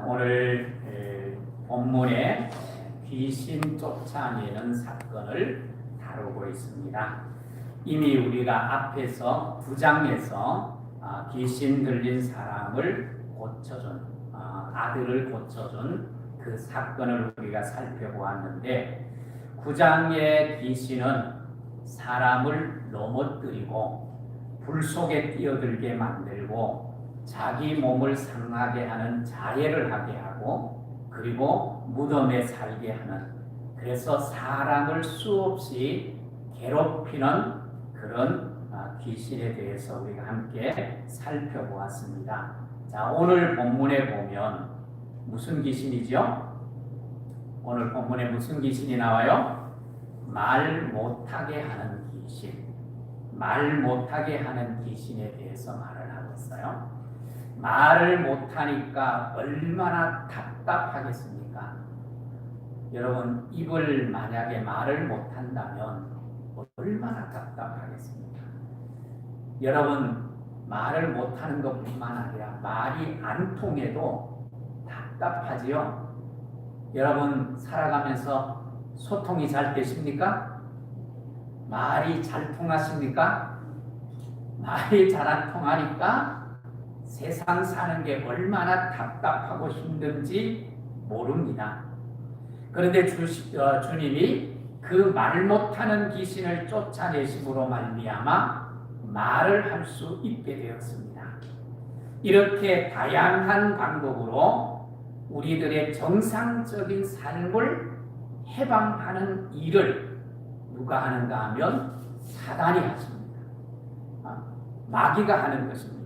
오늘 본문에 귀신 쫓아내는 사건을 다루고 있습니다. 이미 우리가 앞에서 9장에서 귀신 들린 사람을 고쳐준, 아들을 고쳐준 그 사건을 우리가 살펴보았는데, 9장의 귀신은 사람을 넘어뜨리고 불 속에 뛰어들게 만들고 자기 몸을 상하게 하는 자해를 하게 하고, 그리고 무덤에 살게 하는, 그래서 사람을 수없이 괴롭히는 그런 귀신에 대해서 우리가 함께 살펴보았습니다. 자, 오늘 본문에 보면 무슨 귀신이죠? 오늘 본문에 무슨 귀신이 나와요? 말 못하게 하는 귀신. 말 못하게 하는 귀신에 대해서 말을 하고 있어요. 말을 못하니까 얼마나 답답하겠습니까? 여러분, 입을 만약에 말을 못한다면 얼마나 답답하겠습니까? 여러분, 말을 못하는 것뿐만 아니라 말이 안 통해도 답답하지요? 여러분, 살아가면서 소통이 잘 되십니까? 말이 잘 통하십니까? 말이 잘 안 통하니까 세상 사는 게 얼마나 답답하고 힘든지 모릅니다. 그런데 주님이 그 말 못하는 귀신을 쫓아내심으로 말미암아 말을 할 수 있게 되었습니다. 이렇게 다양한 방법으로 우리들의 정상적인 삶을 해방하는 일을 누가 하는가 하면 사단이 하십니다. 마귀가 하는 것입니다.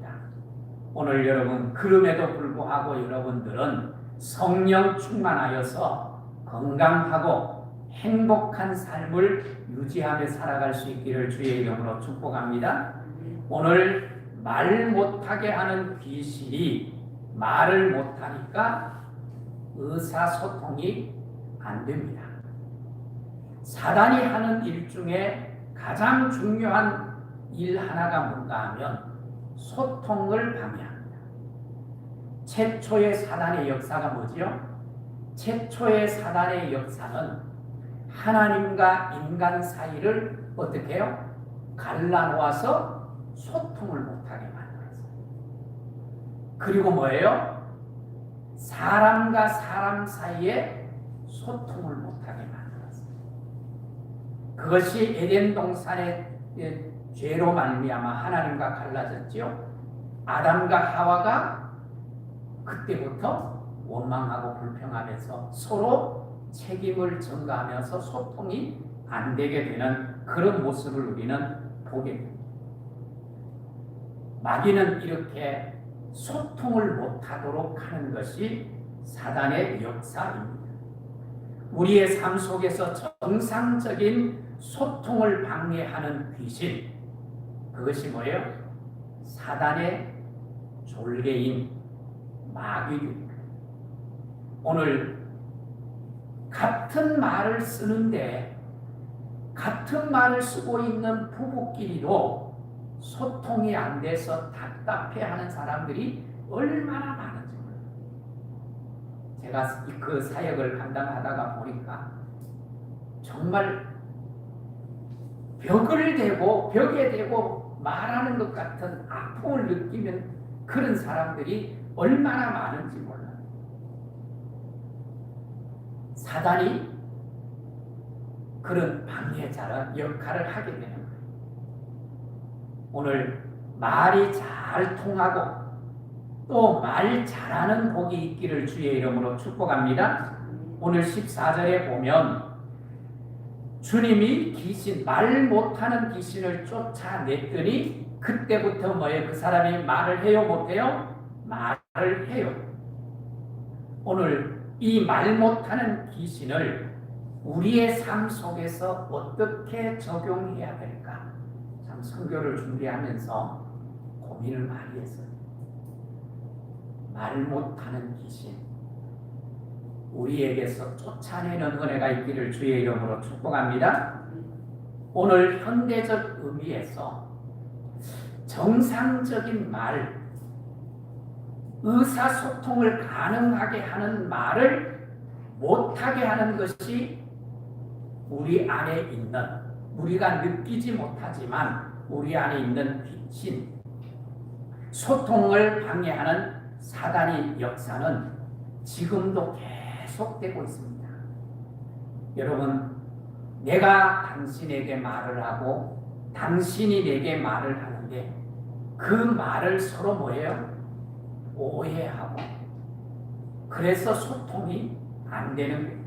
오늘 여러분, 그럼에도 불구하고 여러분들은 성령 충만하여서 건강하고 행복한 삶을 유지하며 살아갈 수 있기를 주의 이름으로 축복합니다. 오늘 말 못하게 하는 귀신이 말을 못하니까 의사소통이 안 됩니다. 사단이 하는 일 중에 가장 중요한 일 하나가 뭔가 하면 소통을 방해합니다. 최초의 사단의 역사가 뭐지요? 최초의 사단의 역사는 하나님과 인간 사이를 어떻게 해요? 갈라놓아서 소통을 못하게 만들었어요. 그리고 뭐예요? 사람과 사람 사이에 소통을 못하게 만들었어요. 그것이 에덴 동산의 죄로 말미암아 하나님과 갈라졌지요. 아담과 하와가 그때부터 원망하고 불평하면서 서로 책임을 전가하면서 소통이 안 되게 되는 그런 모습을 우리는 보게 됩니다. 마귀는 이렇게 소통을 못하도록 하는 것이 사단의 역사입니다. 우리의 삶 속에서 정상적인 소통을 방해하는 귀신, 그것이 뭐예요? 사단의 졸개인 마귀입니다. 오늘 같은 말을 쓰는데 같은 말을 쓰고 있는 부부끼리도 소통이 안 돼서 답답해하는 사람들이 얼마나 많은지 몰라요. 제가 그 사역을 감당하다가 보니까 정말 벽에 대고 말하는 것 같은 아픔을 느끼는 그런 사람들이 얼마나 많은지 몰라요. 사단이 그런 방해자의 역할을 하게 되는 거예요. 오늘 말이 잘 통하고 또 말 잘하는 복이 있기를 주의 이름으로 축복합니다. 오늘 14절에 보면 주님이 말 못하는 귀신을 쫓아냈더니 그때부터 뭐예요? 그 사람이 말을 해요? 못해요? 말을 해요. 오늘 이 말 못하는 귀신을 우리의 삶 속에서 어떻게 적용해야 될까? 참 선교를 준비하면서 고민을 많이 했어요. 말 못하는 귀신, 우리에게서 쫓아내는 은혜가 있기를 주의 이름으로 축복합니다. 오늘 현대적 의미에서 정상적인 말, 의사소통을 가능하게 하는 말을 못하게 하는 것이 우리 안에 있는, 우리가 느끼지 못하지만 우리 안에 있는 빛인 소통을 방해하는 사단의 역사는 지금도 계속되고 있습니다. 여러분, 내가 당신에게 말을 하고 당신이 내게 말을 하는데 그 말을 서로 뭐예요? 오해하고 그래서 소통이 안 되는 거예요.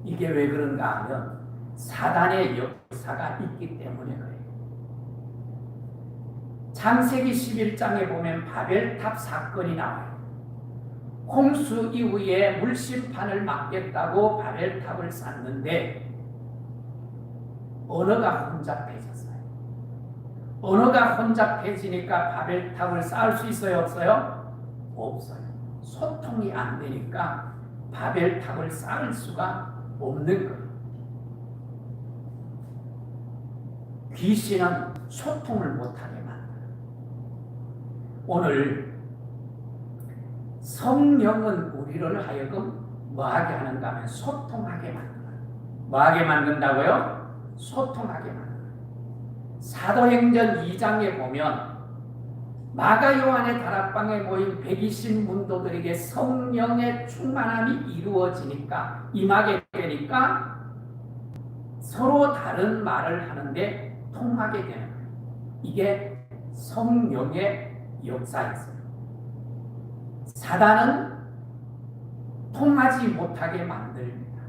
이게 왜 그런가 하면 사단의 역사가 있기 때문에 그래요. 창세기 11장에 보면 바벨탑 사건이 나와요. 홍수 이후에 물심판을 막겠다고 바벨탑을 쌓는데 언어가 혼잡해졌어요. 언어가 혼잡해지니까 바벨탑을 쌓을 수 있어요? 없어요? 없어요. 소통이 안 되니까 바벨탑을 쌓을 수가 없는 거예요. 귀신은 소통을 못하게 만들어요. 오늘 성령은 우리를 하여금 뭐하게 하는가 하면 소통하게 만들어요. 뭐하게 만든다고요? 소통하게 만들어요. 사도행전 2장에 보면 마가 요한의 다락방에 모인 120 문도들에게 성령의 충만함이 이루어지니까 임하게 되니까 서로 다른 말을 하는데 통하게 되는 거예요. 이게 성령의 역사였어요. 사단은 통하지 못하게 만듭니다.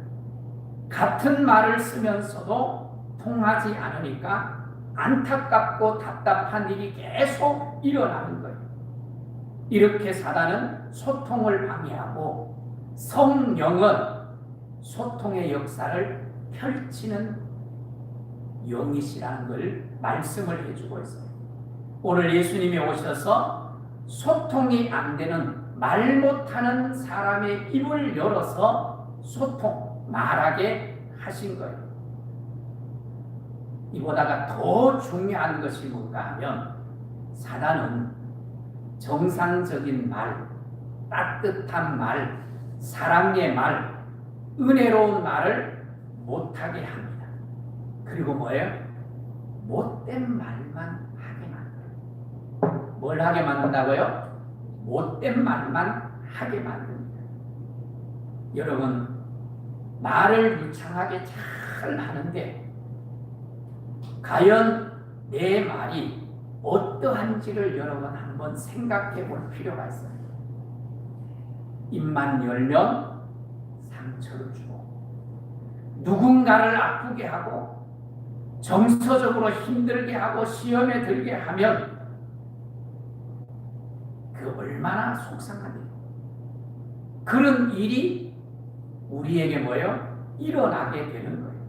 같은 말을 쓰면서도 통하지 않으니까 안타깝고 답답한 일이 계속 일어나는 거예요. 이렇게 사단은 소통을 방해하고 성령은 소통의 역사를 펼치는 영이시라는 걸 말씀을 해주고 있어요. 오늘 예수님이 오셔서 소통이 안 되는 말 못하는 사람의 입을 열어서 소통, 말하게 하신 거예요. 이보다가 더 중요한 것이 뭔가 하면 사단은 정상적인 말, 따뜻한 말, 사랑의 말, 은혜로운 말을 못하게 합니다. 그리고 뭐예요? 못된 말만 하게 만들어요. 뭘 하게 만든다고요? 못된 말만 하게 만듭니다. 여러분, 말을 유창하게 잘 하는데 과연 내 말이 어떠한지를 여러분 한번 생각해 볼 필요가 있어요. 입만 열면 상처를 주고 누군가를 아프게 하고 정서적으로 힘들게 하고 시험에 들게 하면 그 얼마나 속상한데요. 그런 일이 우리에게 뭐예요? 일어나게 되는 거예요.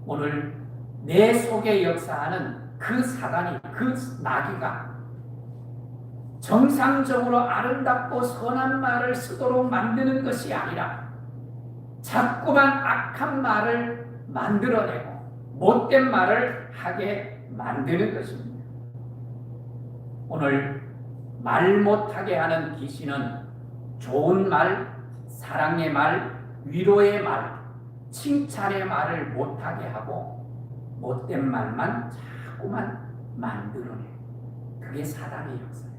오늘 내 속에 역사하는 그 사단이, 그 마귀가 정상적으로 아름답고 선한 말을 쓰도록 만드는 것이 아니라 자꾸만 악한 말을 만들어내고 못된 말을 하게 만드는 것입니다. 오늘 말 못하게 하는 귀신은 좋은 말, 사랑의 말, 위로의 말, 칭찬의 말을 못하게 하고 못된 말만 자꾸만 만들어내. 그게 사단의 역사예요.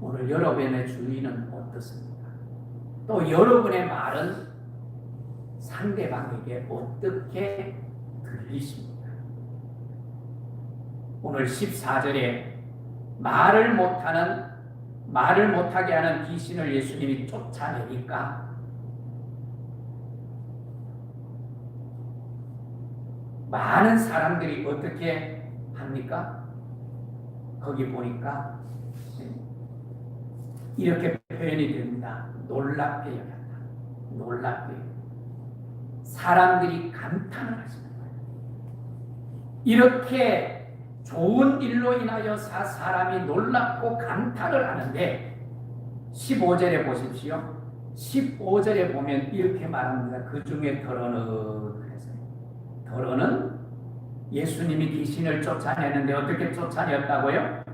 오늘 여러분의 주의는 어떻습니까? 또 여러분의 말은 상대방에게 어떻게 들리십니까? 오늘 14절에 말을 못하게 하는 귀신을 예수님이 쫓아내니까 많은 사람들이 어떻게 합니까? 거기 보니까 이렇게 표현이 됩니다. 놀랍게 여겼다. 놀랍게. 사람들이 감탄을 하시는 거예요. 이렇게 좋은 일로 인하여 사람이 놀랍고 감탄을 하는데 15절에 보십시오. 15절에 보면 이렇게 말합니다. 그 중에 더러는 그래서 더러는 예수님이 귀신을 쫓아내는데 어떻게 쫓아냈다고요?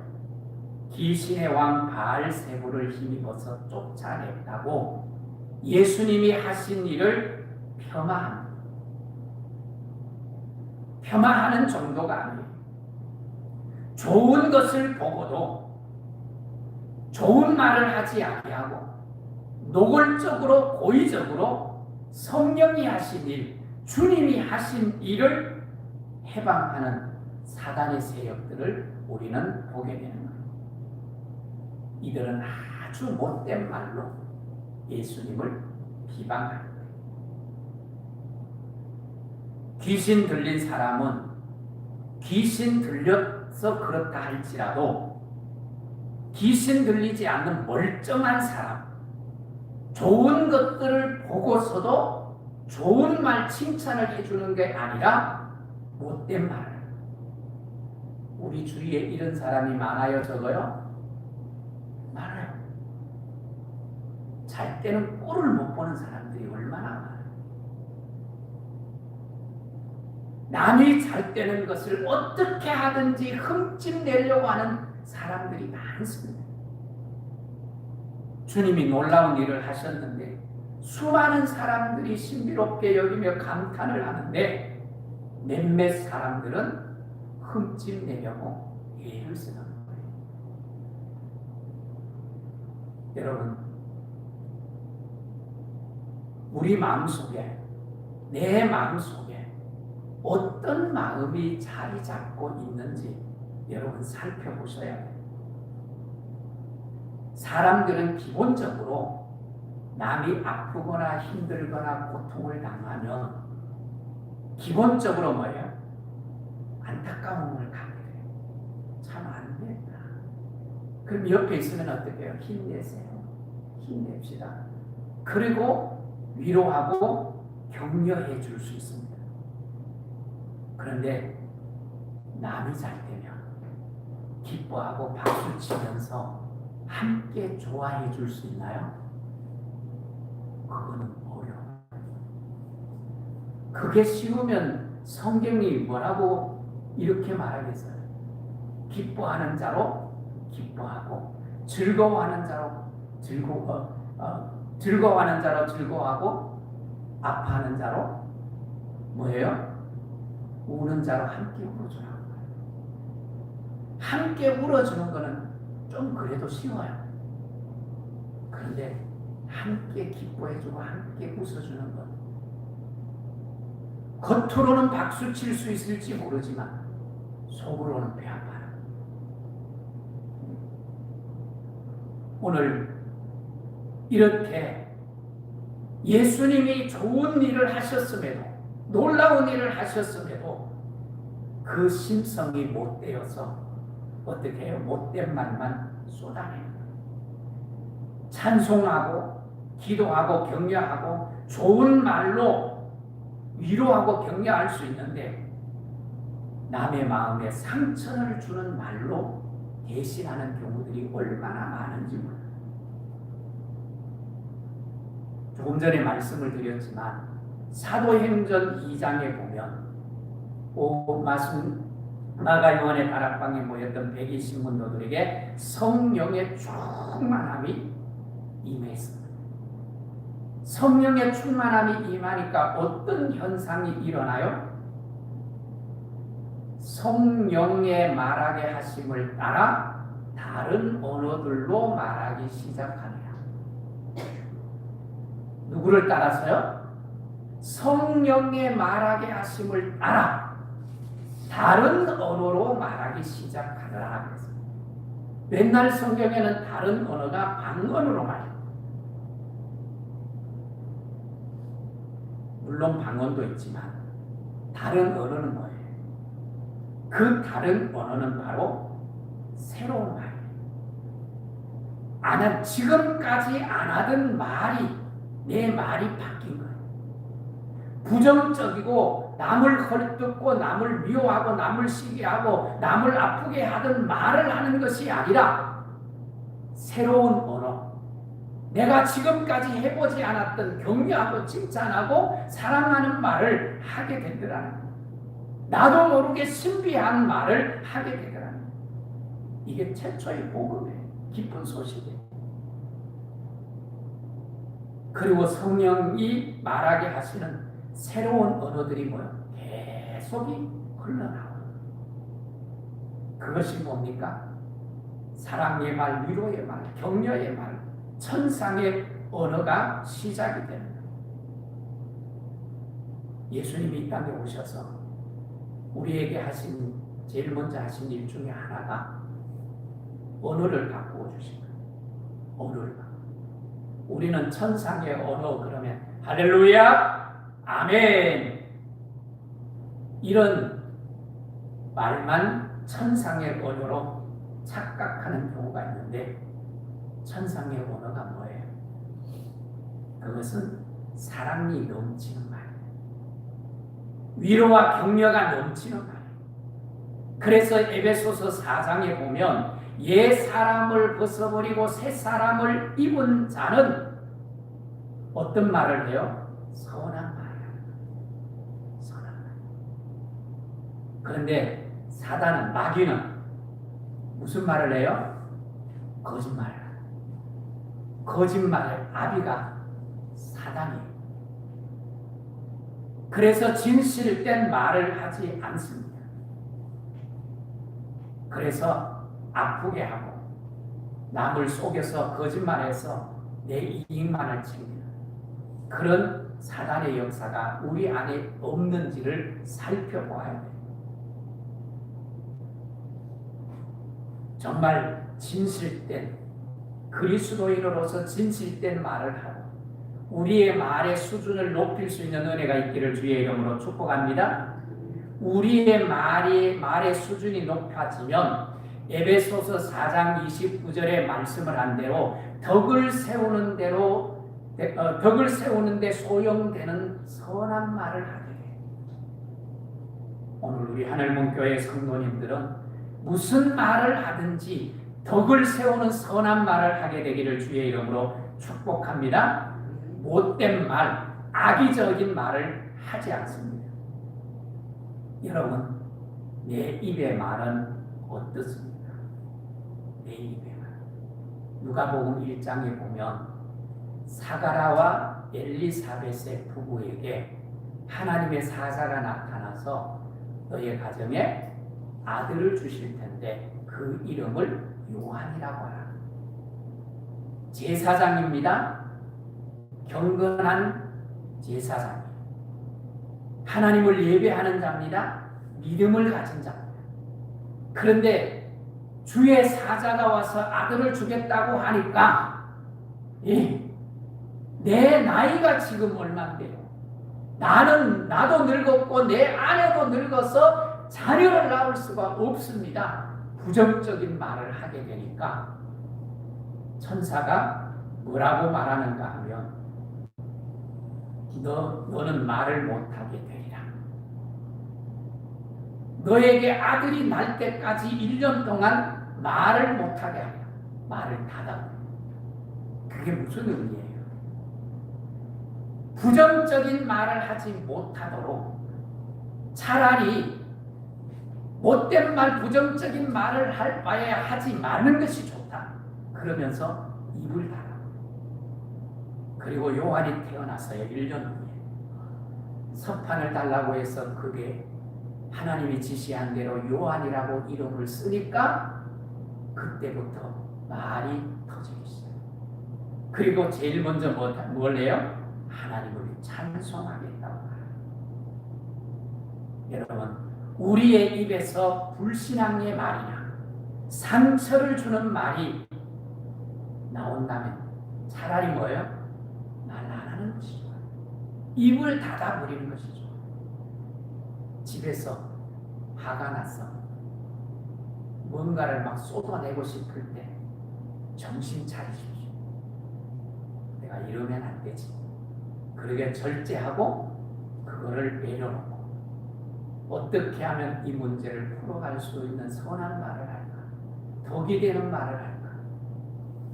귀신의 왕 바알세불을 힘입어서 쫓아냈다고 예수님이 하신 일을 폄하하는 정도가 아니에요. 좋은 것을 보고도 좋은 말을 하지 아니하고 노골적으로 고의적으로 성령이 하신 일, 주님이 하신 일을 해방하는 사단의 세력들을 우리는 보게 되는 거예요. 이들은 아주 못된 말로 예수님을 비방하는 거예요. 귀신 들린 사람은 귀신 들려서 그렇다 할지라도 귀신 들리지 않는 멀쩡한 사람, 좋은 것들을 보고서도 좋은 말 칭찬을 해주는 게 아니라 못된 말을. 우리 주위에 이런 사람이 많아요, 적어요? 많아요. 잘 때는 꼴을 못 보는 사람들이 얼마나 많아요. 남이 잘 되는 것을 어떻게 하든지 흠집내려고 하는 사람들이 많습니다. 주님이 놀라운 일을 하셨는데 수많은 사람들이 신비롭게 여기며 감탄을 하는데 몇몇 사람들은 흠집내려고 예를 쓰는 거예요. 여러분, 우리 마음속에, 내 마음속에 어떤 마음이 자리 잡고 있는지 여러분 살펴보셔야 돼요. 사람들은 기본적으로 남이 아프거나 힘들거나 고통을 당하면 기본적으로 뭐예요? 안타까움을 갖게 돼요. 참 안 된다. 그럼 옆에 있으면 어떻게 해요? 힘내세요. 힘냅시다. 그리고 위로하고 격려해 줄 수 있습니다. 그런데 남이 잘 되면 기뻐하고 박수 치면서 함께 좋아해 줄 수 있나요? 그거는 어려워요. 그게 쉬우면 성경이 뭐라고 이렇게 말하겠어요? 기뻐하는 자로 기뻐하고 즐거워하는 자로 즐거워하는 자로 즐거워하고 아파하는 자로 뭐예요? 우는 자로 함께 울어주는 거예요. 함께 울어주는 거는 좀 그래도 쉬워요. 그런데 함께 기뻐해주고 함께 웃어주는 것, 겉으로는 박수 칠 수 있을지 모르지만 속으로는 배 아파요. 오늘 이렇게 예수님이 좋은 일을 하셨음에도, 놀라운 일을 하셨음에도 그 심성이 못되어서 어떻게 해요? 못된 말만 쏟아내는 거예요. 찬송하고 기도하고 격려하고 좋은 말로 위로하고 격려할 수 있는데 남의 마음에 상처를 주는 말로 대신하는 경우들이 얼마나 많은지 몰라요. 조금 전에 말씀을 드렸지만 사도행전 2장에 보면 마가 요한의 다락방에 모였던 120문도들에게 성령의 충만함이 임했습니다. 성령의 충만함이 임하니까 어떤 현상이 일어나요? 성령의 말하게 하심을 따라 다른 언어들로 말하기 시작합니다. 누구를 따라서요? 성령의 말하게 하심을 따라 다른 언어로 말하기 시작하더라. 옛날 성경에는 다른 언어가 방언으로 말해요. 물론 방언도 있지만 다른 언어는 뭐예요? 그 다른 언어는 바로 새로운 말이에요. 지금까지 안 하던 말이 내 말이 바뀐 거예요. 부정적이고 남을 헐뜯고 남을 미워하고 남을 시기하고 남을 아프게 하던 말을 하는 것이 아니라 새로운 언어, 내가 지금까지 해보지 않았던 격려하고 칭찬하고 사랑하는 말을 하게 되더라는 거예요. 나도 모르게 신비한 말을 하게 되더라는 거예요. 이게 최초의 복음이에요. 기쁜 소식이에요. 그리고 성령이 말하게 하시는 새로운 언어들이 뭐예요? 계속이 흘러나와요. 그것이 뭡니까? 사랑의 말, 위로의 말, 격려의 말, 천상의 언어가 시작이 되는 거예요. 예수님이 이 땅에 오셔서 우리에게 하신 제일 먼저 하신 일 중에 하나가 언어를 바꾸어 주신 거예요. 언어를 바꾸어. 우리는 천상의 언어 그러면 할렐루야, 아멘 이런 말만 천상의 언어로 착각하는 경우가 있는데 천상의 언어가 뭐예요? 그것은 사랑이 넘치는 말, 위로와 격려가 넘치는 말. 그래서 에베소서 4장에 보면 옛 사람을 벗어버리고 새 사람을 입은 자는 어떤 말을 해요? 선한 말이야. 선한 말. 그런데 사단은, 마귀는 무슨 말을 해요? 거짓말을. 거짓말의 아비가 사단이에요. 그래서 진실된 말을 하지 않습니다. 그래서 아프게 하고 남을 속여서 거짓말해서 내 이익만을 챙기는 그런 사단의 역사가 우리 안에 없는지를 살펴보아야 돼요. 정말 진실된 그리스도인으로서 진실된 말을 하고 우리의 말의 수준을 높일 수 있는 은혜가 있기를 주의 이름으로 축복합니다. 우리의 말의 수준이 높아지면 에베소서 4장 29절에 말씀을 한 대로 덕을 세우는 데 소용되는 선한 말을 하게 돼요. 오늘 우리 하늘문교회 성도님들은 무슨 말을 하든지 덕을 세우는 선한 말을 하게 되기를 주의 이름으로 축복합니다. 못된 말, 악의적인 말을 하지 않습니다. 여러분, 내 입의 말은 어떻습니까? 내 입의 말. 누가복음 1장에 보면 사가라와 엘리사벳의 부부에게 하나님의 사자가 나타나서 너의 가정에 아들을 주실 텐데 그 이름을 요한이라고 하라. 제사장입니다. 경건한 제사장. 하나님을 예배하는 자입니다. 믿음을 가진 자입니다. 그런데 주의 사자가 와서 아들을 주겠다고 하니까 내 나이가 지금 얼마인데요? 나도 늙었고 내 아내도 늙어서 자녀를 낳을 수가 없습니다. 부정적인 말을 하게 되니까 천사가 뭐라고 말하는가 하면 너는 말을 못하게 되리라. 너에게 아들이 날 때까지 1년 동안 말을 못하게 하리라. 말을 닫아. 그게 무슨 의미예요? 부정적인 말을 하지 못하도록 차라리 못된 말, 부정적인 말을 할 바에 하지 말는 것이 좋다. 그러면서 입을 닫아. 그리고 요한이 태어났어요. 1년 후에. 석판을 달라고 해서 그게 하나님이 지시한 대로 요한이라고 이름을 쓰니까 그때부터 말이 터지기 시작해요. 그리고 제일 먼저 뭘 해요? 하나님을 찬송하겠다고 말해요. 여러분, 우리의 입에서 불신앙의 말이나 상처를 주는 말이 나온다면 차라리 뭐예요? 말 안 하는 것이 좋아요. 입을 닫아버리는 것이 좋아요. 집에서 화가 났어. 뭔가를 막 쏟아내고 싶을 때 정신 차리십시오. 내가 이러면 안 되지. 그러게 절제하고 그거를 내려놓고 어떻게 하면 이 문제를 풀어갈 수 있는 선한 말을 할까? 덕이 되는 말을 할까?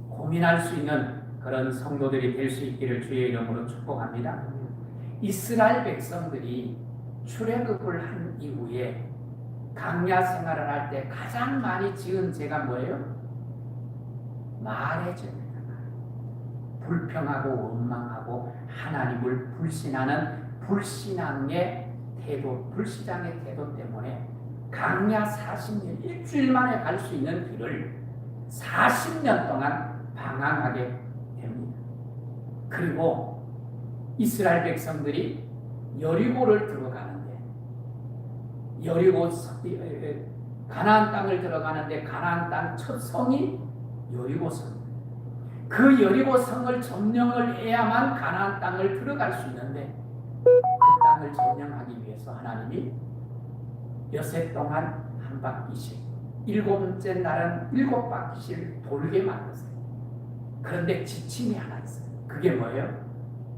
고민할 수 있는 그런 성도들이 될 수 있기를 주의 이름으로 축복합니다. 이스라엘 백성들이 출애굽을 한 이후에 강야 생활을 할 때 가장 많이 지은 죄가 뭐예요? 말의 죄입니다. 불평하고 원망하고 하나님을 불신하는 불신앙의 태도, 불신앙의 태도 때문에 강야 40년, 일주일 만에 갈 수 있는 길을 40년 동안 방황하게 됩니다. 그리고 이스라엘 백성들이 여리고를 들어가는데, 가나안 땅을 들어가는데 가나안 땅 첫 성이 여리고성. 그 여리고 성을 점령을 해야만 가나안 땅을 들어갈 수 있는데, 그 땅을 점령하기 위해서 하나님이 여세 동안 한 바퀴씩, 일곱째 날은 7바퀴씩 돌게 만들었어요. 그런데 지침이 하나 있어요. 그게 뭐예요?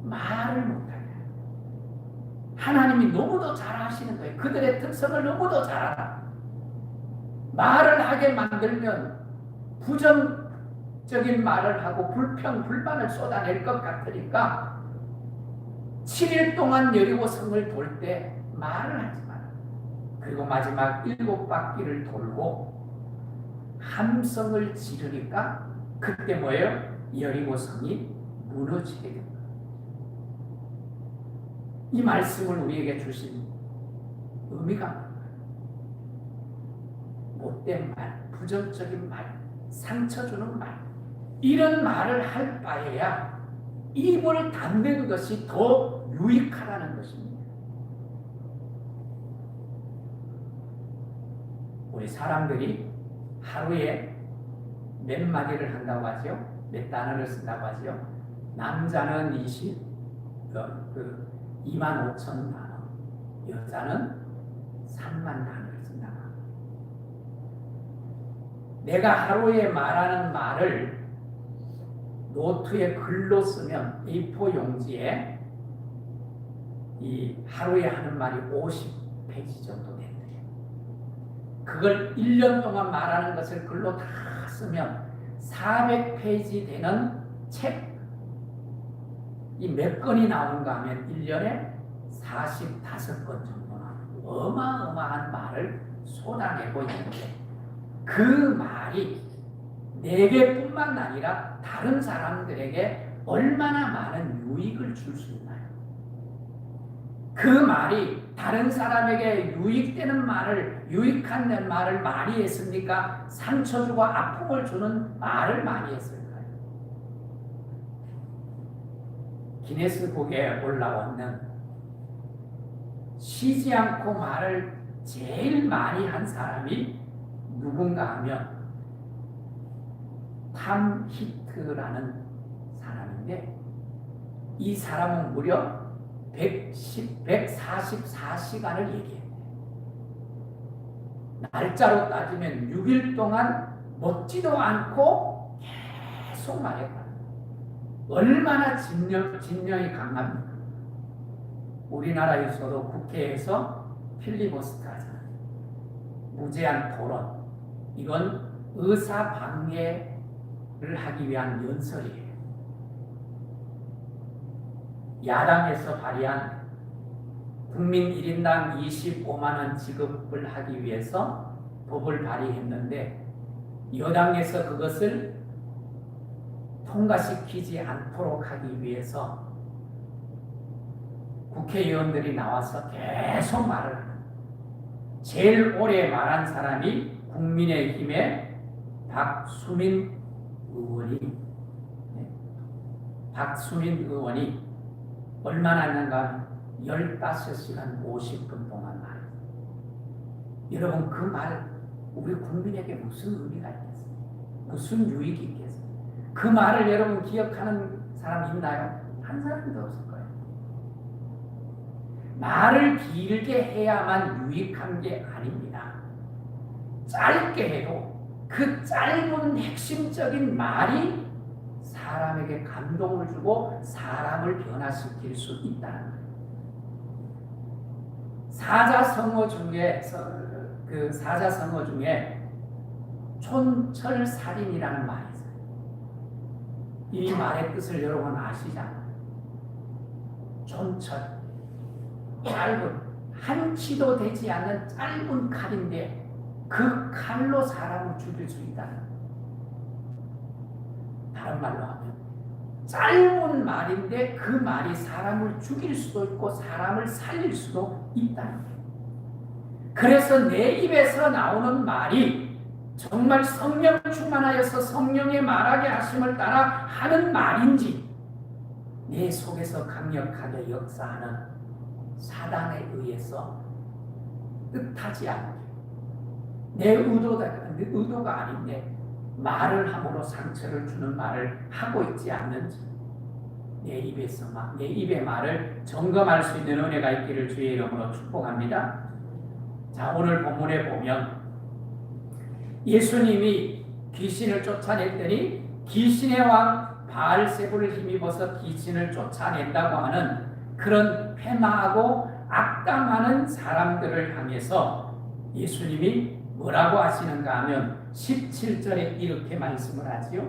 말을 못하게. 하나님이 너무도 잘하시는 거예요. 그들의 특성을 너무도 잘하다. 말을 하게 만들면 부정적인 말을 하고 불평, 불만을 쏟아낼 것 같으니까 7일 동안 여리고 성을 돌 때 말을 하지 마라. 그리고 마지막 7바퀴를 돌고 함성을 지르니까 그때 뭐예요? 여리고 성이 무너지게 됩니다. 이 말씀을 우리에게 주신 의미가 못된 말, 부정적인 말, 상처 주는 말, 이런 말을 할 바에야 입을 닫는 것이 더 유익하다는 것입니다. 우리 사람들이 하루에 몇 마디를 한다고 하죠? 몇 단어를 쓴다고 하죠? 남자는 25,000 단어, 여자는 3만 단어를 쓴다고 합니다. 내가 하루에 말하는 말을 노트에 글로 쓰면 A4 용지에 이 하루에 하는 말이 50페이지 정도 된대요. 그걸 1년 동안 말하는 것을 글로 다 쓰면 400페이지 되는 책, 이 몇 건이 나오는가 하면 1년에 45건 정도나 어마어마한 말을 쏟아내고 있는데, 그 말이 내게뿐만 아니라 다른 사람들에게 얼마나 많은 유익을 줄 수 있나요? 그 말이 다른 사람에게 유익되는 말을, 유익한 말을 많이 했습니까? 상처 주고 아픔을 주는 말을 많이 했을까요? 기네스북에 올라오는 쉬지 않고 말을 제일 많이 한 사람이 누군가 하면 탐 히트라는 사람인데, 이 사람은 무려 144시간을 얘기해요. 날짜로 따지면 6일 동안 먹지도 않고 계속 말했다. 얼마나 진령이 강합니까? 우리나라에서도 국회에서 필리버스터 하잖아요. 무제한 토론. 이건 의사 방해를 하기 위한 연설이에요. 야당에서 발의한 국민 1인당 25만 원 지급을 하기 위해서 법을 발의했는데, 여당에서 그것을 통과시키지 않도록 하기 위해서 국회의원들이 나와서 계속 말을 합니다. 제일 오래 말한 사람이 국민의힘의 박수민 의원이 얼마나 했는가? 15시간 50분 동안 말했어요. 여러분, 그 말 우리 국민에게 무슨 의미가 있겠어요? 무슨 유익이 있겠어요? 그 말을 여러분 기억하는 사람 있나요? 한 사람도 없을 거예요. 말을 길게 해야만 유익한 게 아닙니다. 짧게 해도 그 짧은 핵심적인 말이 사람에게 감동을 주고 사람을 변화시킬 수 있다는 거예요. 사자성어 중에 촌철살인이라는 말이 있어요. 이 말의 뜻을 여러분 아시잖아요. 촌철, 짧은, 한치도 되지 않는 짧은 칼인데 그 칼로 사람을 죽일 수 있다는 거예요. 다른 말로 하면 짧은 말인데 그 말이 사람을 죽일 수도 있고 사람을 살릴 수도 있다는 거예요. 그래서 내 입에서 나오는 말이 정말 성령 충만하여서 성령의 말하게 하심을 따라 하는 말인지 내 속에서 강력하게 역사하는 사단에 의해서 뜻하지 않게 내 의도가 아닌데 말을 함으로 상처를 주는 말을 하고 있지 않는지 내 입의 말을 점검할 수 있는 은혜가 있기를 주의 이름으로 축복합니다. 자, 오늘 본문에 보면 예수님이 귀신을 쫓아냈더니 귀신의 왕 바알세불을 힘입어서 귀신을 쫓아낸다고 하는 그런 패망하고 악담하는 사람들을 향해서 예수님이 뭐라고 하시는가 하면 17절에 이렇게 말씀을 하지요.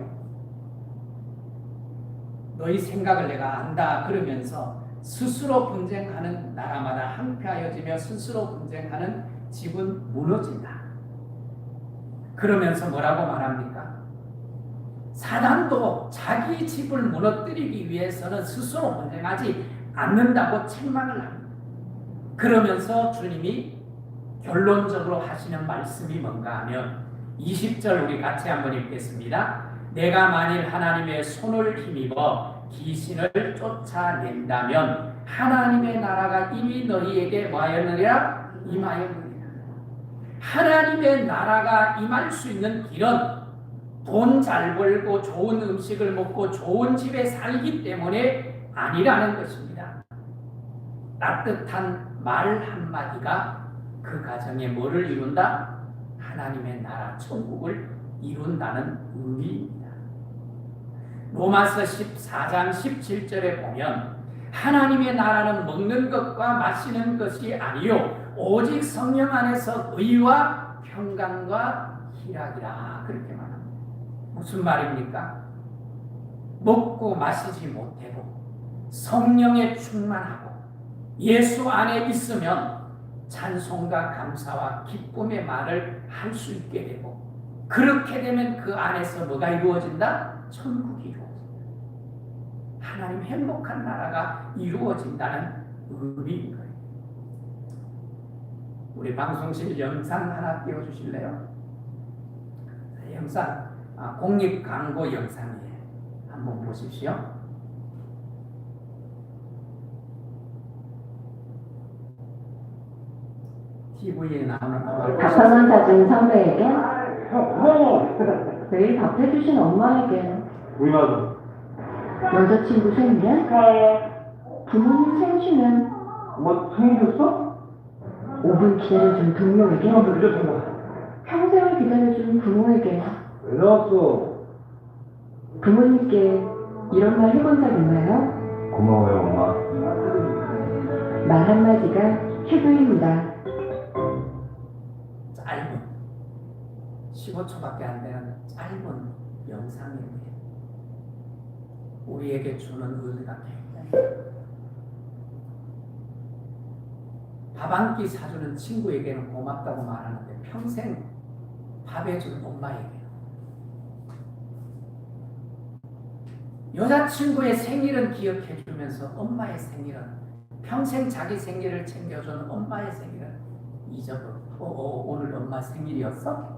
너희 생각을 내가 안다 그러면서 스스로 분쟁하는 나라마다 항폐하여지며 스스로 분쟁하는 집은 무너진다. 그러면서 뭐라고 말합니까? 사단도 자기 집을 무너뜨리기 위해서는 스스로 분쟁하지 않는다고 책망을 합니다. 그러면서 주님이 결론적으로 하시는 말씀이 뭔가 하면 20절 우리 같이 한번 읽겠습니다. 내가 만일 하나님의 손을 힘입어 귀신을 쫓아낸다면 하나님의 나라가 이미 너희에게 와였느냐? 임하였느니라. 하나님의 나라가 임할 수 있는 길은 돈 잘 벌고 좋은 음식을 먹고 좋은 집에 살기 때문에 아니라는 것입니다. 따뜻한 말 한마디가 그 가정에 뭐를 이룬다? 하나님의 나라 천국을 이룬다는 의미입니다. 로마서 14장 17절에 보면 하나님의 나라는 먹는 것과 마시는 것이 아니요 오직 성령 안에서 의와 평강과 희락이라 그렇게 말합니다. 무슨 말입니까? 먹고 마시지 못해도 성령에 충만하고 예수 안에 있으면 찬송과 감사와 기쁨의 말을 할 수 있게 되고 그렇게 되면 그 안에서 뭐가 이루어진다? 천국이 이루어진다. 하나님 행복한 나라가 이루어진다는 의미인 거예요. 우리 방송실 영상 하나 띄워주실래요? 영상 공익 광고 영상이에요. 한번 보십시오. TV에 나오는 답답한 사진 선배에게 매일 밥해주신 엄마에게 여자친구 생일엔 부모님 생신은 엄마 생일이었어? 5분 기다려준 동료에게 평생을 기다려준 부모에게 왜 나왔어? 부모님께 이런 말 해본 적 있나요? 고마워요 엄마. 말 한마디가 희도입니다. 짧은 15초밖에 안 되는 짧은 영상인데 우리에게 주는 의미가 굉장히 밥 한 끼 사주는 친구에게는 고맙다고 말하는데 평생 밥 해준 엄마에게 여자친구의 생일은 기억해주면서 엄마의 생일은 평생 자기 생일을 챙겨주는 엄마의 생일은 잊어버려. 오늘 엄마 생일이었어?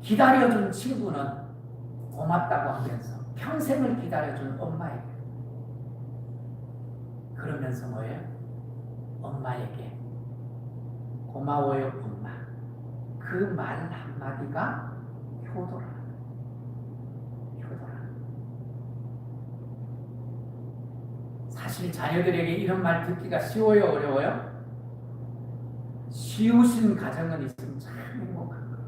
기다려준 친구는 고맙다고 하면서 평생을 기다려준 엄마에게 그러면서 뭐예요? 엄마에게 고마워요 엄마 그 말 한마디가 효도라. 사실 자녀들에게 이런 말 듣기가 쉬워요 어려워요? 쉬우신 가정은 있으면 참 행복한 거예요.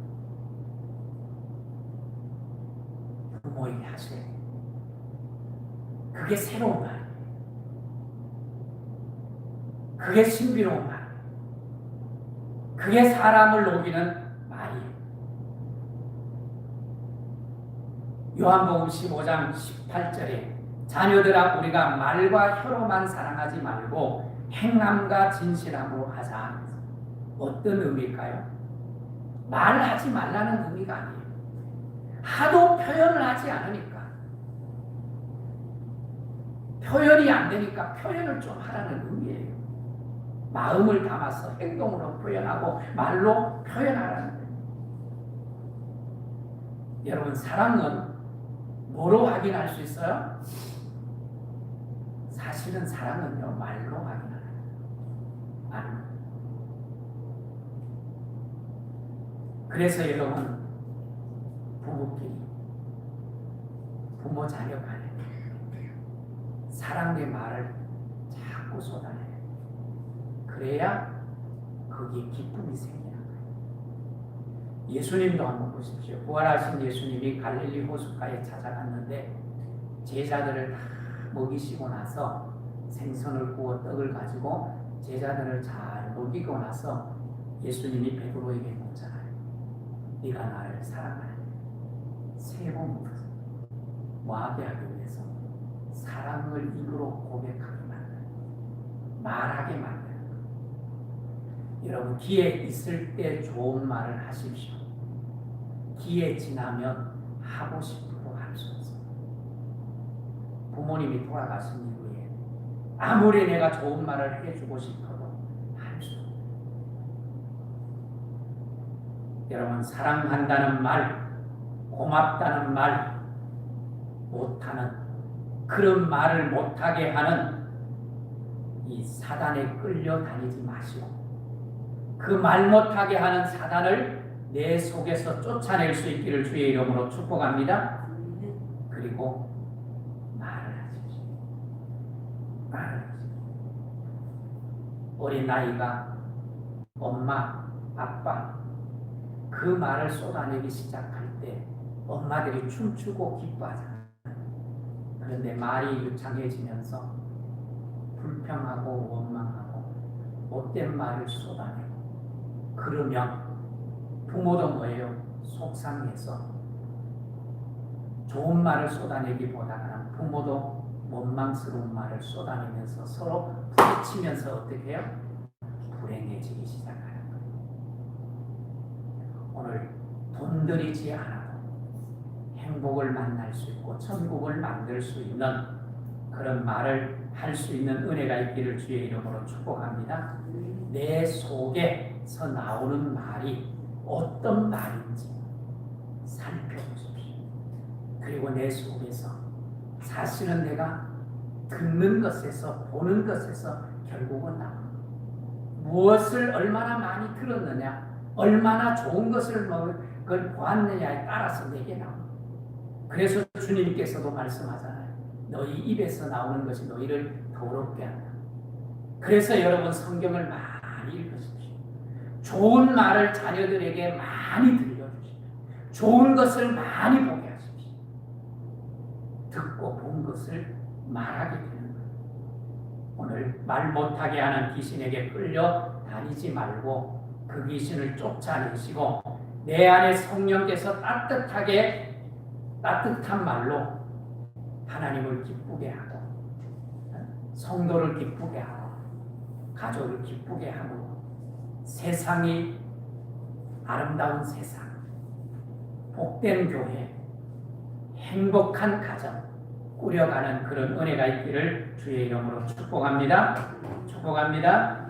부모에게 하셔야 돼요. 그게 새로운 말이에요. 그게 신비로운 말이에요. 그게 사람을 녹이는 말이에요. 요한복음 15장 18절에 자녀들아 우리가 말과 혀로만 사랑하지 말고 행함과 진실함으로 하자. 어떤 의미일까요? 말하지 말라는 의미가 아니에요. 하도 표현을 하지 않으니까, 표현이 안 되니까 표현을 좀 하라는 의미예요. 마음을 담아서 행동으로 표현하고 말로 표현하라는 거예요. 여러분, 사랑은 뭐로 확인할 수 있어요? 사실은 사랑은요, 말로 확인하는 거예요. 말. 그래서 여러분, 부부끼리, 부모 자녀 간에 사랑의 말을 자꾸 쏟아내요. 그래야 거기에 기쁨이 생기는 거예요. 예수님도 한번 보십시오. 부활하신 예수님이 갈릴리 호숫가에 찾아갔는데 제자들을 다 먹이시고 나서 생선을 구워 떡을 가지고 제자들을 잘 먹이고 나서 예수님이 베드로에게 묻잖아요. 네가 나를 사랑하느냐? 세 번 묻었어요. 뭐하게 하기 위해서? 사랑을 입으로 고백하게 만드는, 말하게 만드는. 여러분, 기회 있을 때 좋은 말을 하십시오. 기회 지나면 하고 싶어도 할 수 없어요. 부모님이 돌아가신 이후에 아무리 내가 좋은 말을 해주고 싶어도 할 수 없어요. 여러분, 사랑한다는 말, 고맙다는 말 못하는, 그런 말을 못하게 하는 이 사단에 끌려다니지 마시고 그 말 못하게 하는 사단을 내 속에서 쫓아낼 수 있기를 주의 이름으로 축복합니다. 그리고 말을 하십시오. 말을 하십시오. 어린 나이가 엄마, 아빠 그 말을 쏟아내기 시작할 때 엄마들이 춤추고 기뻐하잖아요. 그런데 말이 유창해지면서 불평하고 원망하고 못된 말을 쏟아내고 그러면 부모도 뭐예요? 속상해서 좋은 말을 쏟아내기보다는 부모도 원망스러운 말을 쏟아내면서 서로 부딪히면서 어떻게 해요? 불행해지기 시작하는 거예요. 오늘 돈 들이지 않아도 행복을 만날 수 있고 천국을 만들 수 있는 그런 말을 할 수 있는 은혜가 있기를 주의 이름으로 축복합니다. 내 속에서 나오는 말이 어떤 말인지 살펴보십시오. 그리고 내 속에서 사실은 내가 듣는 것에서 보는 것에서 결국은 나옵니다. 무엇을 얼마나 많이 들었느냐, 얼마나 좋은 것을 그걸 보았느냐에 따라서 내게 나옵니다. 그래서 주님께서도 말씀하잖아요. 너희 입에서 나오는 것이 너희를 더럽게 한다. 그래서 여러분, 성경을 많이 읽으십시오. 좋은 말을 자녀들에게 많이 들려주십시오. 좋은 것을 많이 보게 하십시오. 듣고 본 것을 말하게 되는 거예요. 오늘 말 못하게 하는 귀신에게 끌려 다니지 말고 그 귀신을 쫓아내시고 내 안에 성령께서 따뜻한 말로 하나님을 기쁘게 하고 성도를 기쁘게 하고 가족을 기쁘게 하고 세상이 아름다운 세상, 복된 교회, 행복한 가정 꾸려가는 그런 은혜가 있기를 주의 이름으로 축복합니다. 축복합니다.